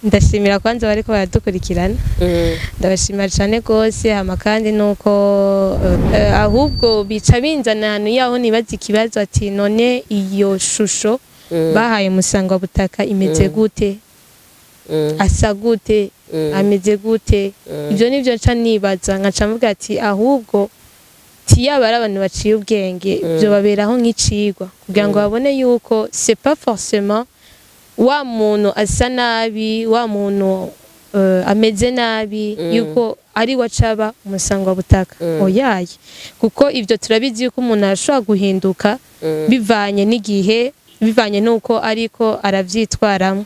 ndashimira kwanza bariko baradukurikirana ndabashimira cyane gose hama kandi nuko ahubwo bica binzana hano yaho nibaza ikibazo ati none iyo shusho bahaye musangwa butaka imeze gute asa gute ameze gute ibyo nivyo nca nibaza nkaca mvuga ati ahubwo tiyaba ari abantu baciye ubwenge byo baberaho nk'icigwa kugira ngo babone yuko c'est pas forcément wa muntu asa nabi wa muntu ameze nabi yuko ari wacaba umusangwa butaka oyaye kuko ibyo turabizi yuko umuntu ashobora guhinduka bivanye n'igihe bivanye nuko ariko aravyitwaramo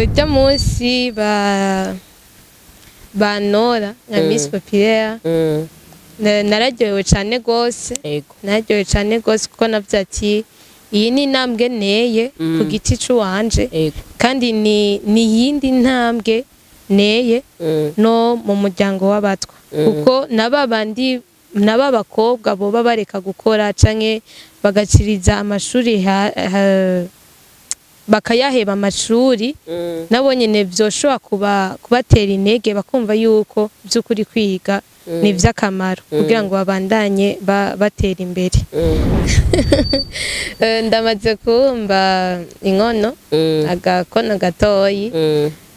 ujya munsi banora nka Miss Populaire nararyohewe cyane gose nararyohewe cyane gose kuko navyo ati iyi ni intambwe neye ku giti c'uwanje kandi ni yindi ntambwe neye no mu muryango w'abatwa kuko nababandi n'abakobwa boba bareka gukora canke bagaciriza amashuri bakayaheba amashuri nabo nyene vyoshobora kubatera intege bakumva yuko by'ukuri kwiga ni ivy'akamaro kugira ngo babandanye batera imbere ndamaze kubumba inkono agakono gatoyi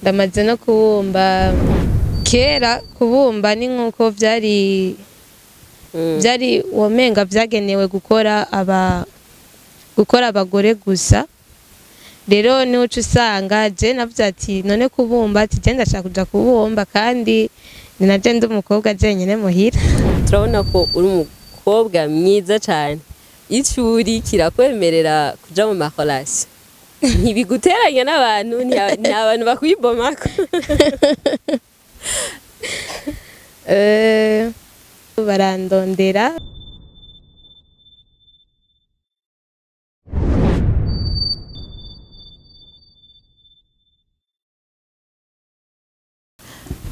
ndamaze no kubumba kera kubumba ni nkuko vyari womenga vyagenewe gukora abagore gusa rero ni uco usanga je navuze ati none kubumba ati je ndashaka kuja kubumba kandi ni naje ndi umukobwa jenyene muhira turabona ko uri umukobwa mwiza cyane icuri kirakwemerera kuja mu makolasi ntibiguteranya n'abantu ni abantu bakwibomako barandondera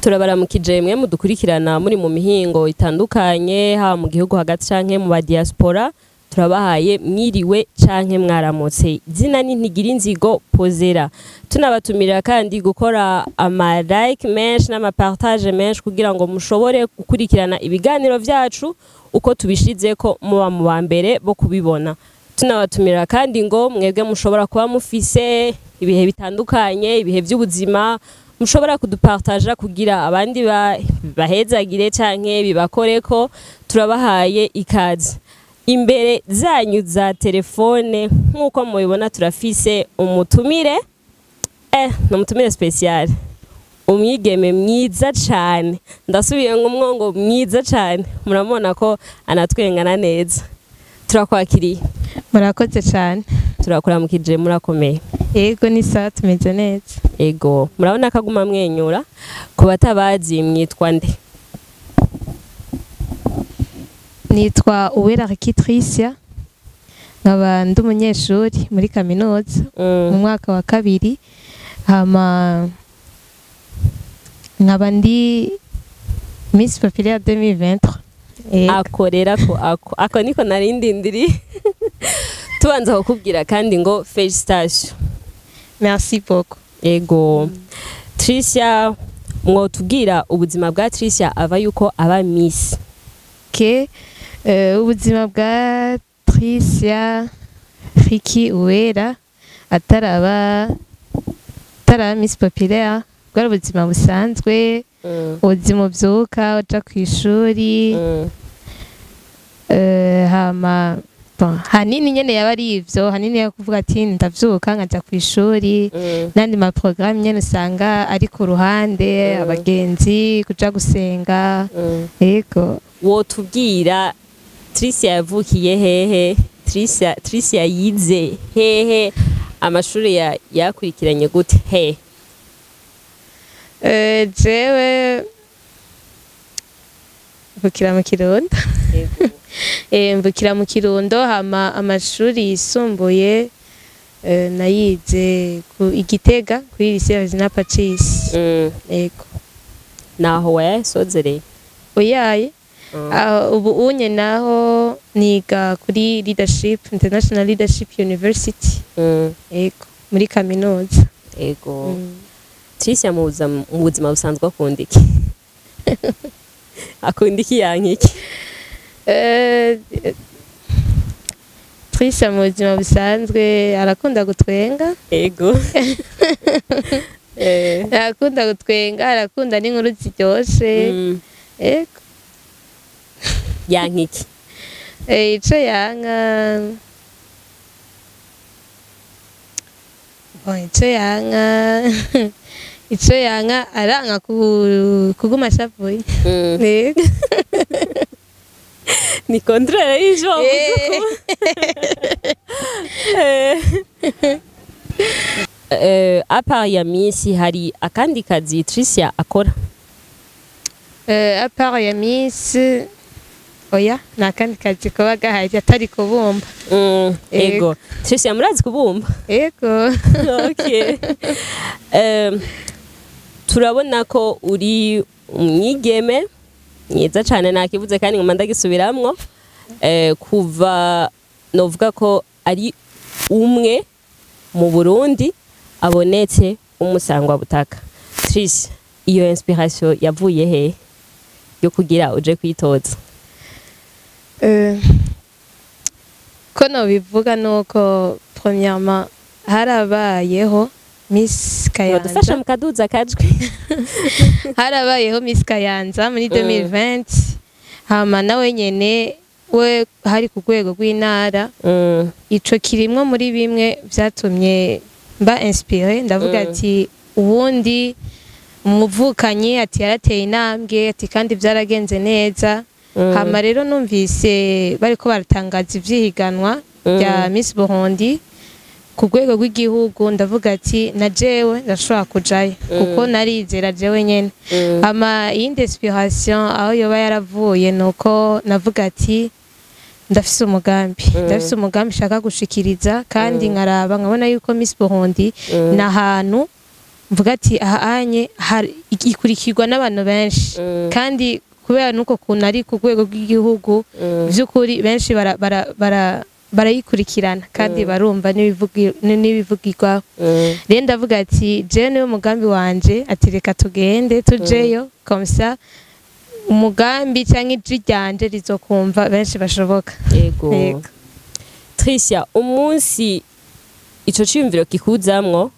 turabaramukije mwe mudukurikirana muri mu mihingo itandukanye ha mu gihugu hagati canke mu diaspora turabahaye mwiriwe canke mwaramutse izina ni ntigira inzigo pozera tunabatumira kandi gukora ama like menshi n'ama partage menshi kugira ngo mushobore gukurikirana ibiganiro vyacu uko tubishizeko muba mu bambere bo kubibona tunabatumira kandi ngo mwebwe mushobora kuba mufise ibihe bitandukanye ibihe by'ubuzima mushobora kudupartaja kugira abandi bahezagire canke bibakoreko turabahaye ikaze imbere zanyu za telefone nkuko mubibona turafise umutumire n'umutumire special umwigeme mwiza cyane ndasubiye ngumwongo mwiza cyane muramubona ko anatwengana neza turakwakiriye murakoze cyane turakuramukije murakomeye yego ni sawa tumeze neza ego murabona kaguma mwenyura ku batabazi mwitwa nde nitwa Uwera Tricia nkaba ndi umunyeshuri muri kaminuza mu mwaka wa kabiri hama nkaba ndi Miss Populaire 2023 akorera ko ako niko narindindiri tubanza kukubwira kandi ngo félicitations merci beaucoup ego Tricia mwotubwira ubuzima bwa Tricia ava yuko aba Miss ubuzima bwa Tricia Riki Uwera atara Miss Populaire bwari ubuzima busanzwe ubuzima ubyuka uja ku ishuri hama hanini nyene yaba ari ivyo hanini yo kuvuga ati ndavyuka nkaja ku ishuri nandi ma programme nyene usanga ari ku ruhande abagenzi kuja gusenga yego wotubwira Tricia yavukiye hehe Tricia yize hehe amashuri yakurikiranye gute he jewe mvukira mu Kirundo mvukira mu Kirundo hama amashuri yisumbuye nayize ku Igitega kuri lycée Zina Pacis yego naho wasozereye oyaye ubu unye naho niga kuri International Leadership University yego muri kaminuza ego Tricia mu buzima busanzwe akunda iki akunda iki yankiki Tricia mu buzima busanzwe arakunda gutwenga ego arakunda gutwenga arakunda n'inkuru ziryoshe ego yankiki ico yanka ico yanka aranka kuguma ashavuye ni contraire y'ivyo wavuze à part ya Miss hari akandi kazi Tricia akora à part ya Miss oya nakandi kazi koba gahari atari kubumba ego Tricia murazi kubumba ego okay turabona ko uri umwigeme mwiza cyane nakivuze kandi ngoma ndagisubiramwo kuva novuga ko ari umwe mu Burundi abonetse umusangwa butaka Tricia iyo inspiration yavuye he yo kugira uje kwitoza ko no bivuga nuko premièrement harabayeho Miss Kayanza dufasha mukaduza kajwe harabayeho Miss Kayanza muri 2020 hama nawe nyene we hari ku rwego rw'intara ico kirimwo muri bimwe vyatumye mba inspiré ndavuga ati ubundi umuvukanyi ati yarateye intambwe ati kandi byaragenze neza hama rero numvise bariko baratangaza ivyihiganwa bya Miss Burundi ku rwego rw'igihugu ndavuga ati na jewe ndashobora kujayo kuko narizera jewe nyene hama iyindi inspiration aho yoba yaravuye nuko navuga ati ndafise umugambi shaka gushikiriza kandi nkaraba nkabona yuko Miss Burundi na hantu mvuga ati ahanye ikurikirwa n'abantu benshi kandi kubera nuko kuntu ari ku rwego rw'igihugu by'ukuri benshi barayikurikirana kandi barumva n'ibivugirwaho rero ndavuga ati jewe niwe mugambi wanje ati reka tugende tujeyo komsa umugambi cyangwa ijwi ryanje rizokumva benshi bashoboka yego Tricia umunsi ico ciyumviro kikuzamwo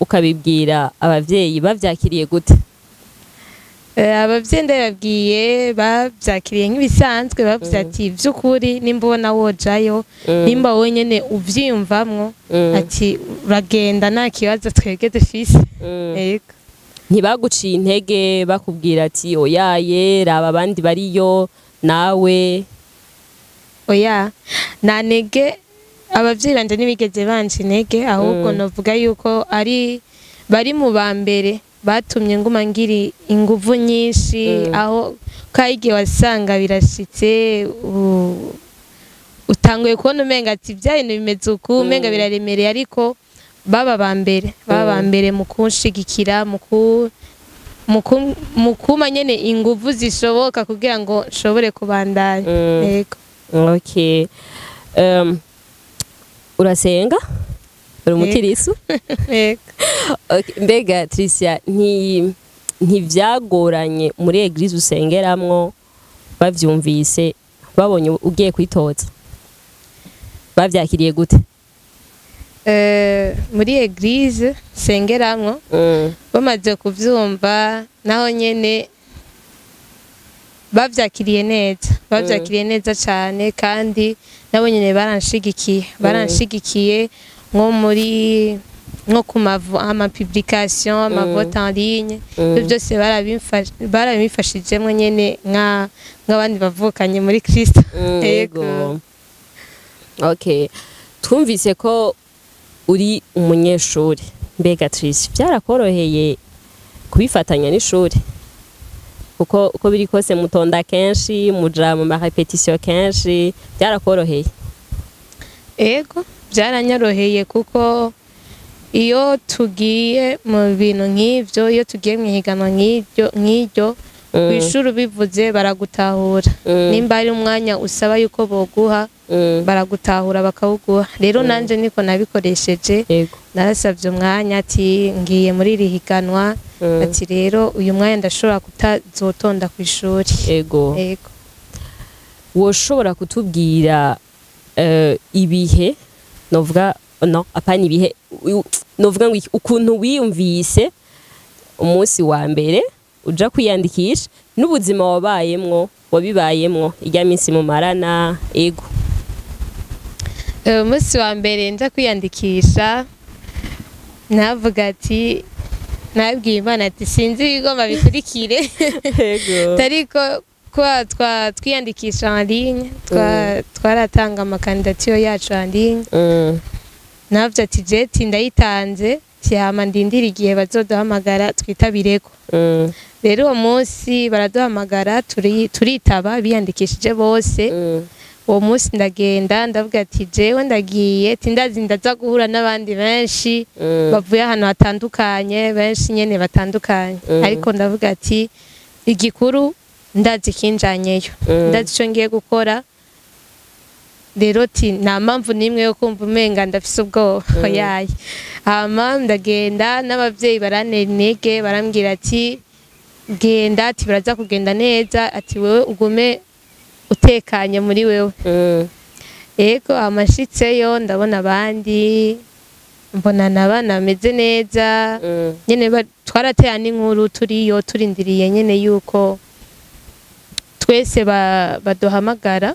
ukabibwira abavyeyi bavyakiriye gute abavyeyi ndababwiye bavyakiriye nk'ibisanzwe bavuze ati vy'ukuri nimba ubona wojayo nimba wowe nyene uvyiyumvamwo ati uragenda nta kibazo twebwe dufise yego ntibaguciye intege bakubwira ati oyaye raba abandi bariyo nawe oya nta ntege abavyeyi banje ntibigeze banje intege ahubwo novuga yuko bari mu ba mbere batumye nguma ngiri inguvu nyinshi aho kayigiye wasanga birashitse utanguye kubona umenga ati bya bintu bimeze uku umenga biraremereye ariko baba bambere mu kunshigikira mu kuma nyene inguvu zishoboka kugira ngo nshobore kubandanya yego okay urasenga uri umukirisu mbega Tricia ntivyagoranye muri eglise usengeramwo bavyumvise babonye ugiye kwitoza bavyakiriye gute muri eglise sengeramwo bamaze kuvyumva naho nyene bavyakiriye neza cyane kandi nabo nyene baranshigikiye nko ku ama publication amavote en ligne byose barabimfashijemo nyene nk'abandi bavukanye muri Kristo yego okay twumvise ko uri umunyeshuri mbega Tricia byarakoroheye kubifatanya n'ishuri kuko uko biri kose mutonda kenshi muja mu repetition kenshi byarakoroheye ego byaranyoroheye kuko iyo tugiye mu bintu nk'ivyo iyo tugiye mu higanwa nk'iryo kw'ishuri bivuze baragutahura nimba ari umwanya usaba yuko boguha baragutahura bakawuguha rero nanje niko nabikoresheje narasavye umwanya ati ngiye muri rihiganwa ati rero uyu mwanya ndashobora kutazotonda ku ishuri yego woshobora kutubwira ibihe novuga no apani ibihe novuga ngo ukuntu wiyumvise umunsi wa mbere uja kwiyandikisha n'ubuzima wabibayemwo irya minsi mu marana ego umunsi wa mbere nja kwiyandikisha navuga ati nabwiye Imana ati sinzi ibigomba bikurikire tariko kwa twiyandikisha en ligne twaratanga amakandidatire yacu en ligne navyo ati je tindayitanze cyama ndindira igihe bazoduhamagara twitabireko rero uwo munsi baraduhamagara turitaba biyandikishije bose uwo munsi ndagenda ndavuga ati jewe ndagiye tindazi ndaza guhura n'abandi benshi bavuye ahantu hatandukanye benshi nyene batandukanye ariko ndavuga ati igikuru ndazi kinjanyeyo ndazi ico ngiye gukora rero ti nta mpamvu nimwe yo kumva umenga ndafise ubwoba yaye hama ndagenda n'abavyeyi barantera intege barambwira ati genda ati baraza kugenda neza ati wewe ugume utekanye muri wewe yego amashitseyo ndabona abandi mbona nabana bameze neza nyene twaratera n'inkuru turiyo turindiriye nyene yuko twese baduhamagara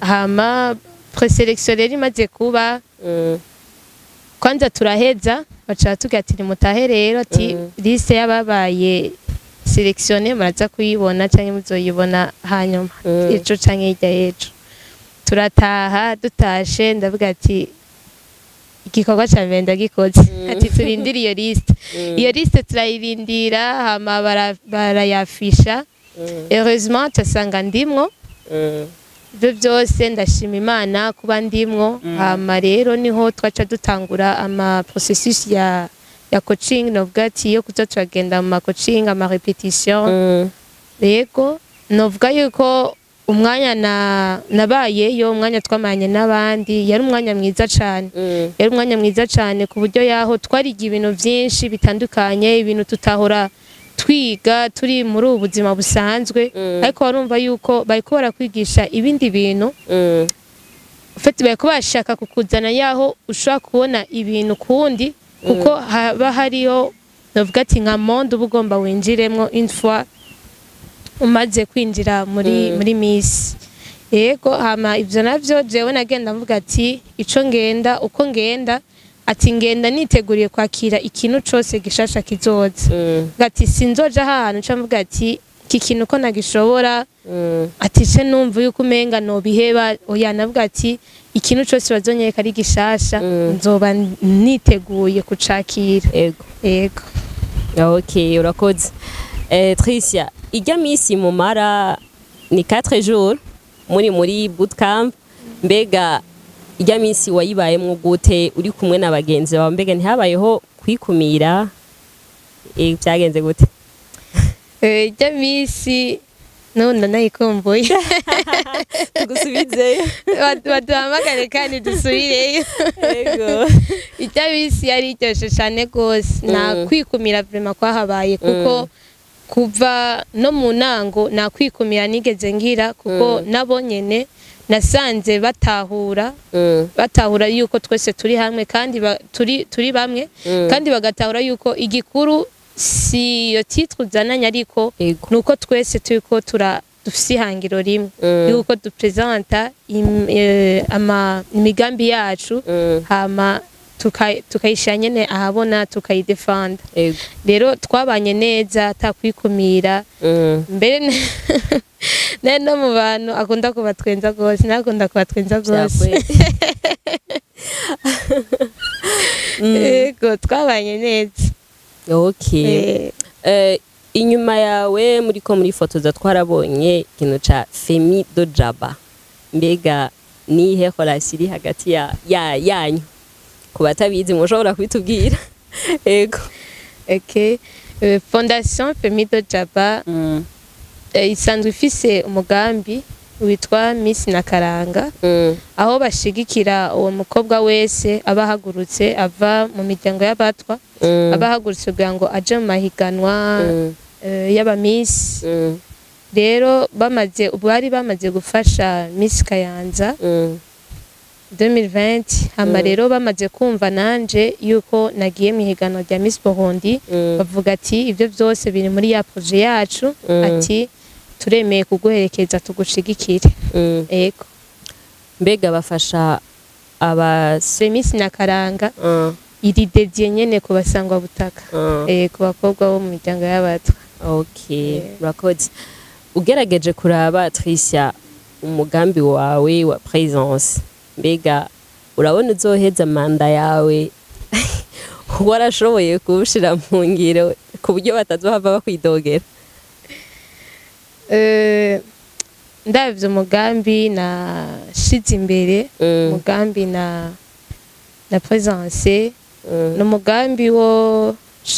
hama preselection rero imaze kuba kwanza turaheza baca tugira ati mutahe rero ati liste y'ababaye sélectionné muraza kuyibona canke muzoyibona hanyuma ejo canke hirya y'ejo turataha dutashe ndavuga ati igikorwa ca mbere ndagikoze ati turindira iyo liste turayirindira hama barayafisha heureusement tasanga ndimwo ibyo byose ndashima Imana kuba ndimwo hama rero niho twaca dutangura ama processus ya coaching novuga ati yo kuza turagenda mu coaching ama repetition rego novuga yuko umwanya nabayeyo umwanya twamanye n'abandi yari umwanya mwiza cyane ku buryo yaho twariga ibintu byinshi bitandukanye ibintu tutahora twiga turi muri ubu buzima busanzwe ariko warumva yuko bariko barakwigisha ibindi bintu ufite bariko bashaka kukuzana yaho ushobora kubona ibintu kundi kuko haba hariyo novuga ati nka monde uba ugomba winjiremwo une fois umaze kwinjira muri Miss yego hama ivyo navyo jewe nagenda mvuga ati ico ngenda uko ngenda ati ngenda niteguriye kwakira ikintu cose gishasha kizoza gati sinzoja ahantu ca mvuga ati iki kintu ko nagishobora ati se numva yuko umenga no biheba oya navuga ati ikintu cose bazonyeka ari gishasha nzoba niteguye kucakira yego okay urakoze Tricia ijya misi mumara ni 4 jours muri bootcamp mbega ijya misi wayibayemwo gute uri kumwe n'abagenzi bawe mbega ntihabayeho kwikumira byagenze gute ijya misi none nayikumbuye tugusubizeyo baduhamagare kandi dusubireyo yego ijya misi yari iryoshe cyane gose na kwikumira vraiment kwahabaye kuko kuva no mu nango na kwikumira nigeze ngira kuko nabo nyene nasanze batahura yuko twese turi hamwe kandi turi bamwe kandi bagatahura yuko igikuru si yo titre uzananya ariko nuko twese turiko dufise ihangiro rimwe yuko dupresenta imigambi yacu hama tukayishyira nyine ahabona tukayidefanda rero twabanye neza atakwikumira mbere no mu bantu akunda kubatwenza rwose nakunda kubatwenza rwose yego twabanye neza inyuma yawe muri fotoza twarabonye ikintu ca Femi do Jaba mbega nihe relation iri hagati yanyu kubatabizi mushobora kwitubwira ego Fondation Femi do Jaba isanzwe ifise umugambi witwa Miss Nakaranga aho bashigikira uwo mukobwa wese abahagurutse ava mu miryango y'abatwa abahagurutse kugira ngo aje mu mahiganwa y'aba Miss rero bari bamaze gufasha Miss Kayanza 2020 hama rero bamaze kumva nanje yuko nagiye mu higanwa rya Miss Burundi bavuga ati ibyo byose biri muri ya projet yacu ati turemeye kuguherekeza tugushigikire ego mbega bafasha aba Miss Nakaranga iri dediye nyene ku basangwa butaka ku bakobwa bo mu miryango y'abatwa. Okay rakoze ugerageje kuraba Tricia umugambi wawe wa présence mbega urabona uzoheza manda yawe warashoboye kubushira mu ngiro ku buryo batazohava bakwidogera? Ndavye umugambi nashize imbere umugambi na présence n'umugambi wo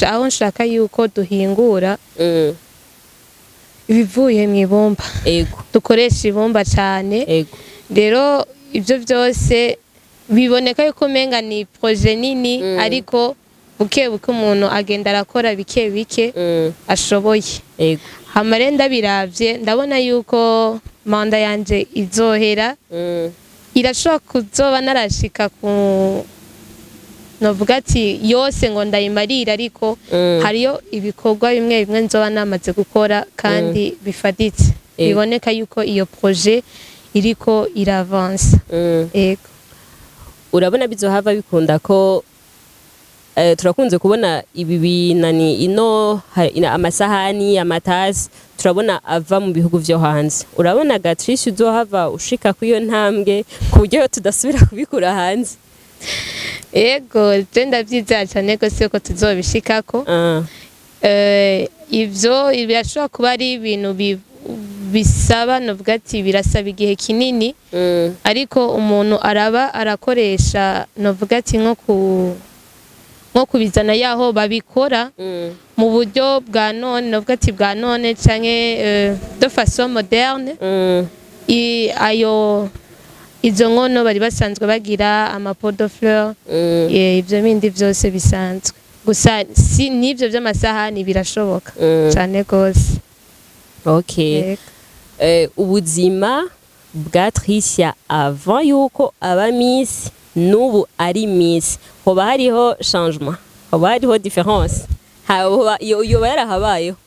aho nshaka yuko duhingura ibivuye mu ibumba dukoresha ibumba cyane rero ibyo byose biboneka yuko umenga ni projet nini ariko buke umuntu agenda arakora bike bike ashoboye hamare ndabiravye ndabona yuko manda yanje izohera irashobora kuzoba narashika ku novuga ati yose ngo ndayimarira ariko hariyo ibikorwa bimwe bimwe nzoba namaze gukora kandi bifaditse biboneka yuko iyo projet iriko iravansa ego urabona bizohava bikunda ko turakunze kubona ibi binani ino amasahani amatasi turabona ava mu bihugu vyo hanze urabona Gatrice uzohava ushika ku iyo ntambwe ku buryo tudasubira kubikura hanze? Ego tenda vyiza cyane ko siko tuzobishikako ivyo birashobora kuba ari ibintu bisaba novuga ati birasaba igihe kinini ariko umuntu araba arakoresha novuga ati nko kubizana yaho babikora mu buryo bwa none novuga ati bwa none canke de façon moderne ayo izo nkono bari basanzwe bagira pot de fleur ivyo bindi vyose bisanzwe gusa si nivyo by'amasahani birashoboka cyane gose. Okay ubuzima bwa Tricia avant yuko aba Miss nubu ari Miss hoba hariho changement hoba hariho difference yoba yarahabayeho?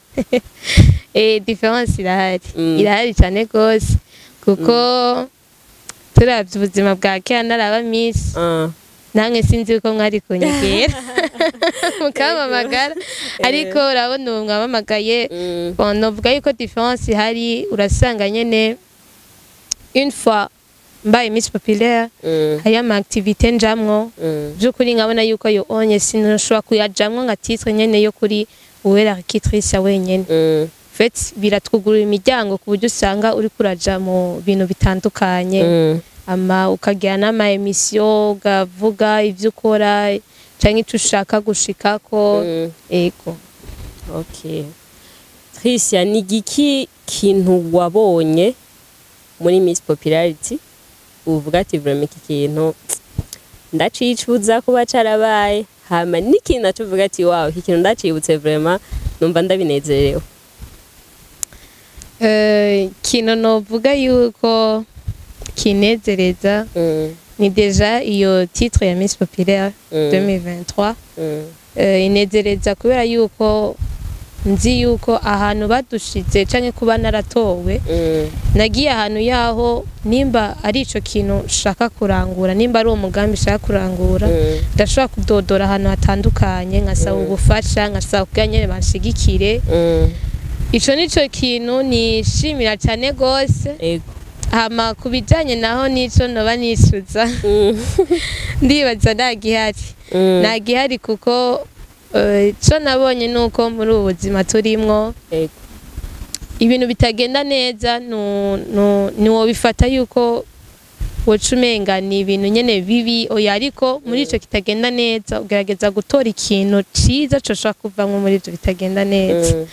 Difference irahari cyane gose kuko turavye ubuzima bwa kera naraba Miss namwe sinzi uko mwari kunyegera mukamamagara ariko urabona ubu mwamamagaye novuga yuko difference ihari urasanga nyene une fois mbaye Miss Populaire haya ma activité njamwo byukuri nkabona yuko yo onye sinashobora kuyajamwo nka titre nyene yo kuri uwera Tricia wenyene fait biratwugurura imiryango ku buryo usanga uri kuraja mu bintu bitandukanye ama ukagira n'ama emission ugavuga ivyo ukora canke icyo ushaka gushikako ego. Okay Tricia ni giki kintu wabonye muri Miss Popularity uvuga ati vraiment iki kintu ndacicuza kuba carabaye hama n'ikintu nacuvuga ati wow iki kintu ndacibutse vraiment numva ndabinezerewe? Kino novuga yuko kinezereza ni deja iyo titre ya Miss Populaire 2023 inezereza kubera yuko nzi yuko ahantu badushize canke kuba naratowe nagiye ahantu yaho nimba ari ico kintu shaka kurangura nimba ari umugambi shaka kurangura ndashobora kudodora ahantu hatandukanye nkasaba ubufasha nkasaba kuganye banshigikire ico nico kintu nishimira cyane gose hama kubijanye naho nico noba nishuza ndibaza nagihari kuko co nabonye nuko muri ubu buzima turimwo ibintu bitagenda neza niwo bifata yuko wocumenga ni ibintu nyene bibi oya ariko muri ico kitagenda neza ugerageza gutora ikintu ciza coshobora kuvamwo muri ivyo bitagenda neza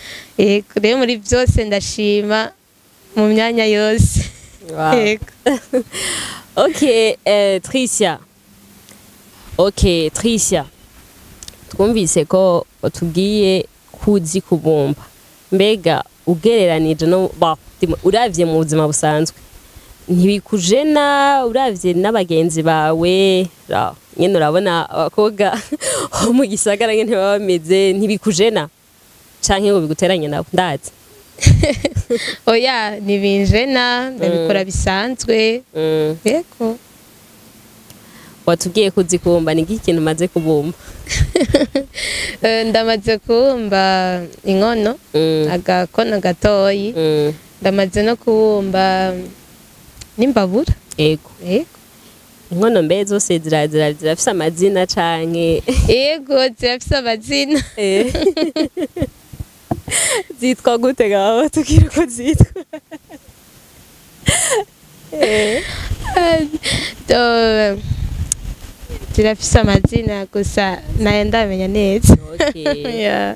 rero muri vyose ndashima mu myanya yose. Wow. Yego. Okay, Tricia. Okay, Tricia. Twumvise ko tugiye kuzi kubumba. Mbega ugereranije no uravye mu buzima busanzwe. Ntibikujena uravye n'abagenzi bawe. Nyene urabona abakobwa mu gisagara nke baba bameze ntibikujena. Canke ngo biguteranye nabo ndazi. Oya nibinjena ndabikora bisanzwe. Yego. Watugiye kuzikubumba ni ikintu maze kubumba? Ndamaze kubumba inkono, agakono gatoyi. Ndamaze no kubumba n'imbabura. Yego. Yego. Inkono mbe zose zirafise amazina canke? Yego zirafise amazina. Zitwa gute gaho tukiri ko zitwa? Zirafise amazina gusa nayo ndamenya neza. Okay. Yeah.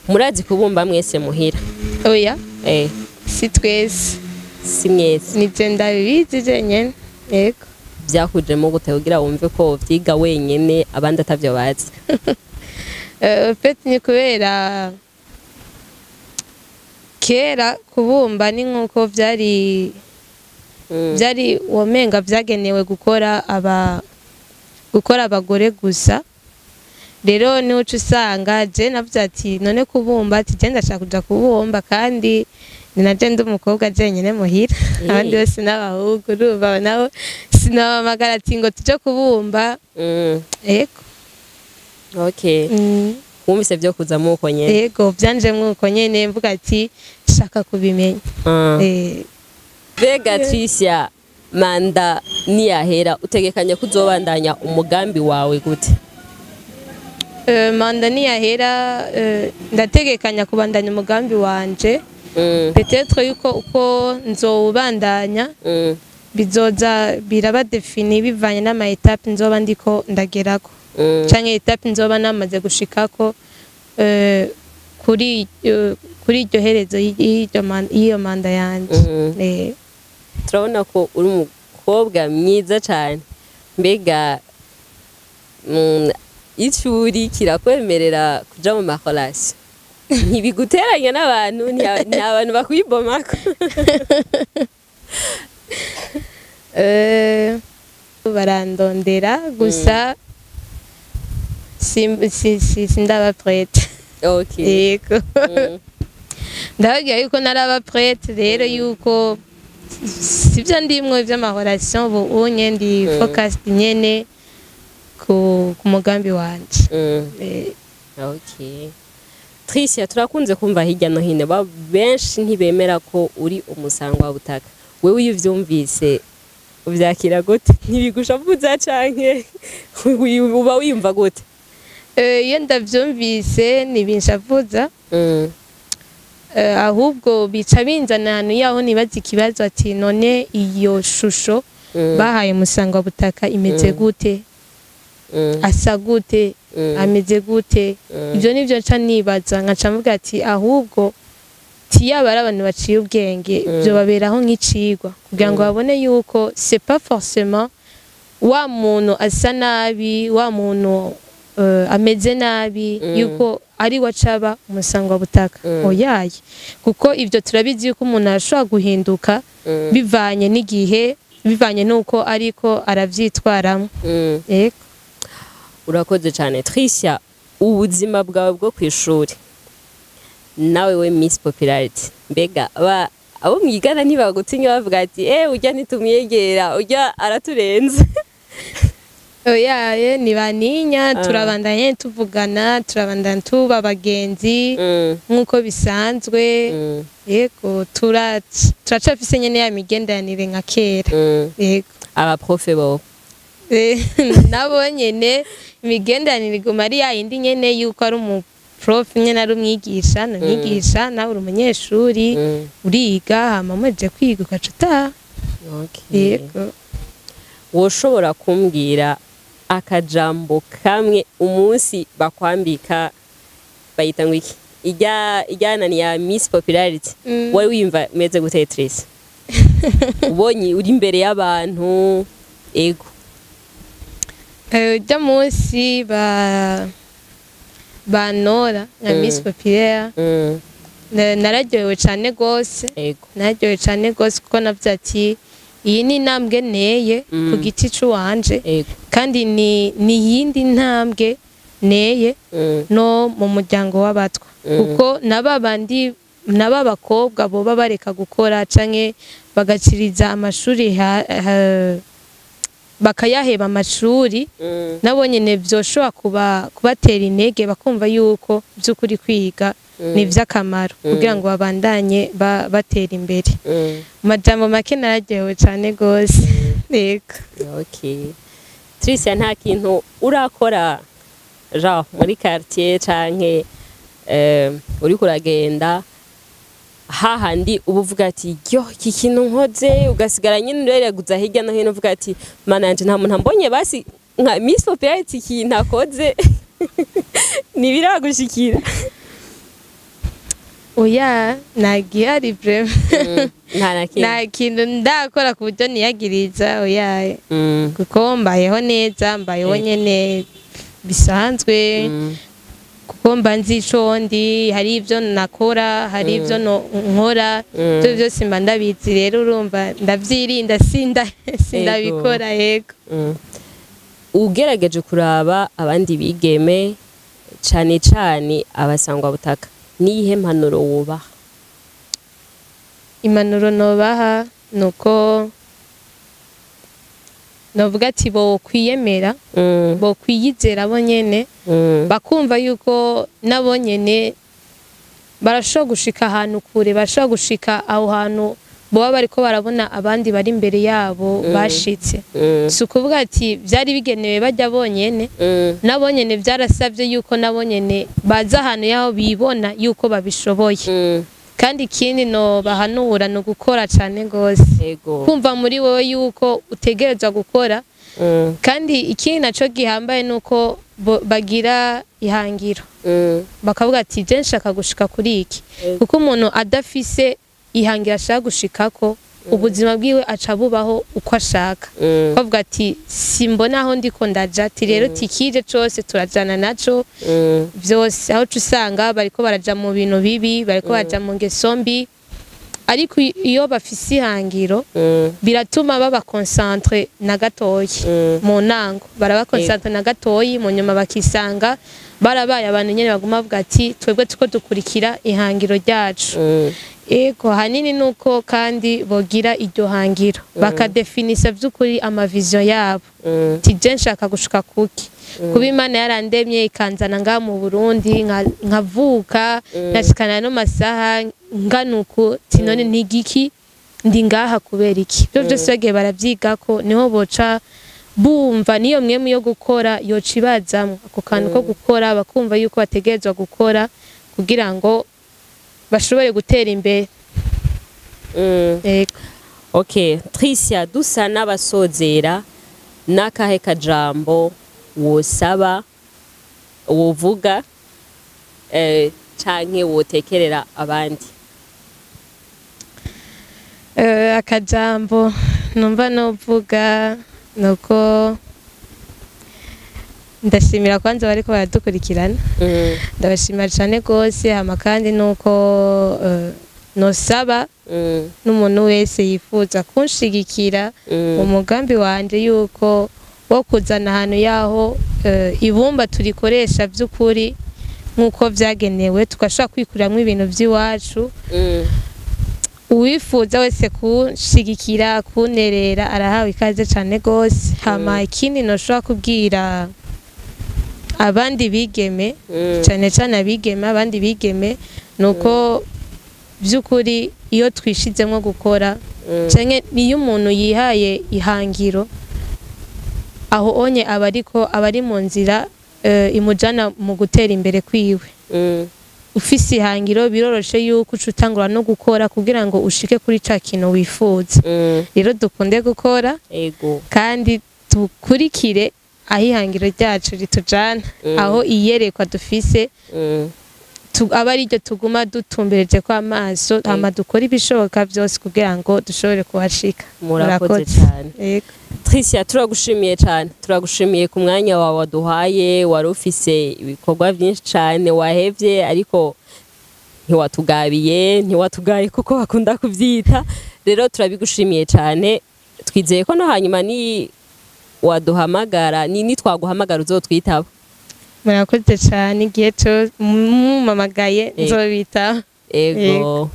Murazi kubumba mwese muhira? Oya. Si twese. Si mwese. Ni je ndabizi jenyene. Yego. Byakujemo gute kugira wumve ko vyiga wenyene abandi atavyo bazi? Pet ni kubera kera kubumba ni nkuko vyari womenga vyagenewe gukora abagore gusa. Rero ni uco usanga je navuze ati none kubumba ati je ndashaka kuja kubumba kandi ninaje ndi umukobwa jenyene muhira. Abandi bose n'abahungu urumva naho sinabamagara ati ngo tuje kubumba. Yego. Okay. Wumvise byo kuza muko nyene? Yego byanje muko nyene mvuga ati shaka kubimenya. Bega Tricia, manda niyahera utegekanye kuzobandanya umugambi wawe gute? Manda niyahera ndategekanya kubandanya umugambi wanje. Peut-être yuko uko nzobandanya bizoza biraba defini bivanye n'ama etape nzoba ndiko ndagerako. Canke etape nzoba namaze gushikako kuri iryo herezo y'iyo manda yanje. Turabona ko uri umukobwa mwiza cyane. Mbega ishuri kirakwemerera kuja mu makolasi? Ntibiguteranya n'abantu, ni abantu bakwibomako? Barandondera gusa sindaba prête. Okay. Yego. Ndabagira yuko naraba prête rero yuko sivyo ndimwe vy'amahoration unye ndi focus nyene ku mugambi wanje. Okay. Tricia, turakunze kumva hirya no hino benshi ntibemera ko uri umusangwa butaka. Wewe uvyumvise uvyakira gute? Ntibigushavuza canke uba wiyumva gute? Iyo ndavyumvise nibinshavuza. Ahubwo bica binzana ahantu yaho nibaza ikibazo ati none iyo shusho bahaye musangwa butaka imeze gute? Asa gute? Ameze gute? Ibyo nivyo nca nibaza nkaca mvuga ati ahubwo tiyaba ari abantu baciye ubwenge byo baberaho nk'icigwa kugira ngo babone yuko c'est pas forcément wa muntu asa nabi, wa muntu ameze nabi yuko ari wacaba umusangwa butaka. Oyaye kuko ivyo turabizi yuko umuntu ashobora guhinduka bivanye n'igihe, bivanye nuko ariko aravyitwaramo. Yego. Urakoze cyane Tricia. Ubuzima bwawe bwo kwishuri nawe we Miss Popularity, mbega abo mwigana ntibagutinya bavuga ati urya nitumwegera urya araturenze? Oya nibaninya turabandanye tuvugana, turabandanya tuba abagenzi nkuko bisanzwe. Yego turacafise nyene ya migenderanire nka kera. Yego. Aba profe bo nabo nyene imigenderanire iguma ari yindi nyene yuko ari umuprof nyene ari umwigisha n'umwigisha nawe uri umunyeshuri uriga hama muje kwiga ukacuta. Yego. Woshobora kumbwira akajambo kamwe umunsi bakwambika bayita ngo iki ijyana ni ya Miss Popularity wowe wimva meze gute Tricia? ubonye uri imbere y'abantu ego ujya munsi banora nka Miss Populaire nararyohewe cyane gose ego nararyohewe cyane gose kuko navyo ati iyi ni intambwe neye ku giti c'uwanje kandi ni yindi ntambwe neye no mu muryango w'abatwa kuko n'ababakobwa boba bareka gukora canke bagaciriza amashuri bakayaheba amashuri nabo nyene vyoshobora kubatera intege bakumva yuko by'ukuri kwiga ni vy'akamaro kugira ngo babandanye batera imbere majambo make nararyohewe cyane gose yego okay Tricia nta kintu urakora genre muri quartier canke uri kuragenda hahandi ubuvuga ati yo iki kintu nkoze ugasigara nyine urereguza hirya no hino uvuga ati mana yanje nta muntu ambonye basi nka Miss Populaire iki kintu akoze nibiragushikira oya nagihari breve nta kintu ndakora ku buryo niyagiriza oya kuko mbayeho neza mbayeho nyene bisanzwe kuko mba nzi ico ndi hari ivyo nakora hari ivyo nkora byo byose mba ndabizi rero urumva ndavyirinda sindabikora yego ugerageje kuraba abandi bigeme cane cane abasangwa butaka niyihe mpanuro wubaha impanuro nobaha nuko novuga ati bo kwiyemera bo kwiyizera bo nyene bakumva yuko nabo nyene barashobora gushika ahantu kure barashobora gushika aho hantu boba bariko barabona abandi bari imbere yabo bashitse si ukuvuga ati byari bigenewe bajya bonyene nabo nyene byarasabye yuko nabo nyene baza ahantu yaho bibona yuko babishoboye kandi ikindi no bahanura no gukora cyane gose kumva muri wowe yuko utegerezwa gukora kandi ikindi naco gihambaye nuko bagira ihangiro bakavuga ati je nshaka gushika kuri iki kuko umuntu adafise ihangira ashaka gushikako ubuzima bwiwe aca bubaho uko ashaka bavuga ati simbona aho ndiko ndaja ati rero tikije cose turajana naco vyose aho usanga bariko baraja mu bintu bibi bariko baraja mu ngeso mbi ariko iyo bafise ihangiro biratuma baba concentre na gatoyi mu nango baraba concentre na gatoyi mu nyuma bakisanga barabaye abantu nyene baguma bavuga ati twebwe tuko dukurikira ihangiro ryacu ego hanini nuko kandi bogira iryo hangiro bakadefinisa vy'ukuri amavision yabo tije nshaka gushika kuki kuba Imana yarandemye ikanzana nga mu Burundi nkavuka nashikana no masaha nganuko tinone ntigiki ndi ngaha kubera iki byo byose bagiye baravyigako niho boca bumva niyo mwemu yo gukora yocibazamwe ako kantu ko gukora bakumva yuko bategerezwa gukora kugira ngo bashobore gutera imbere okay Tricia dusa n'abasozera nakahe kajambo wosaba wovuga canke wotekerera abandi akajambo numva novuga nuko ndashimira kwanza bariko baradukurikirana ndabashimira cyane gose hama kandi nuko nosaba n'umuntu wese yifuza kunshigikira umugambi wanje yuko wo kuzana ahantu yaho ibumba turikoresha by'ukuri nkuko vyagenewe tukashobora kwikuramwo ibintu by'iwacu uwifuza wese kunshigikira kunerera arahawe ikaze cyane gose hama ikindi noshobora kubwira abandi bigeme cyane cyane abigeme abandi bigeme nuko by'ukuri iyo twishizemo gukora cyane niyo umuntu yihaye ihangiro aho onye abari mu nzira imujana mu gutera imbere kwiwe ufise ihangiro biroroshe yuko ucutangura no gukora kugira ngo ushike kuri ca kintu wifuza rero dukunde gukora kandi tukurikire aho ihangiro ryacu ritujana aho iyerekwa dufise aba ari ryo tuguma dutumbereje ko amaso hama dukora ibishoboka byose kugira ngo dushobore kuhashika. Murakoze cyane. Tricia turagushimiye cyane, turagushimiye ku mwanya wawe waduhaye, wari ufise ibikorwa byinshi cyane wahevye ariko ntiwatugaye kuko bakunda kuvyita, rero turabigushimiye cyane. Twizeye ko no hanyuma ni waduhamagara ni twaguhamagara uzotwitaba. Murakoze cyane, igihe cyo mumamagaye nzobita. Ego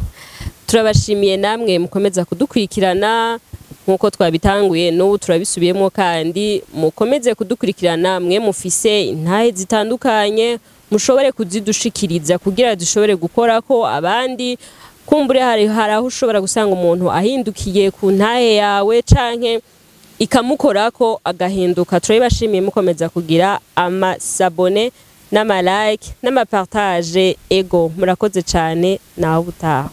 turabashimiye namwe mukomeza kudukurikirana nkuko twabitanguye n'ubu turabisubiyemo, kandi mukomeze kudukurikirana mwe mufise intahe zitandukanye mushobore kuzidushikiriza kugira dushobore gukora ko abandi kumbure hari aho ushobora gusanga umuntu ahindukiye ku ntahe yawe canke ikamukorako agahinduka. Turabashimiye mukomeza kugira amasabone n'amalike n'amapartage. Ego murakoze cyane naho butaha.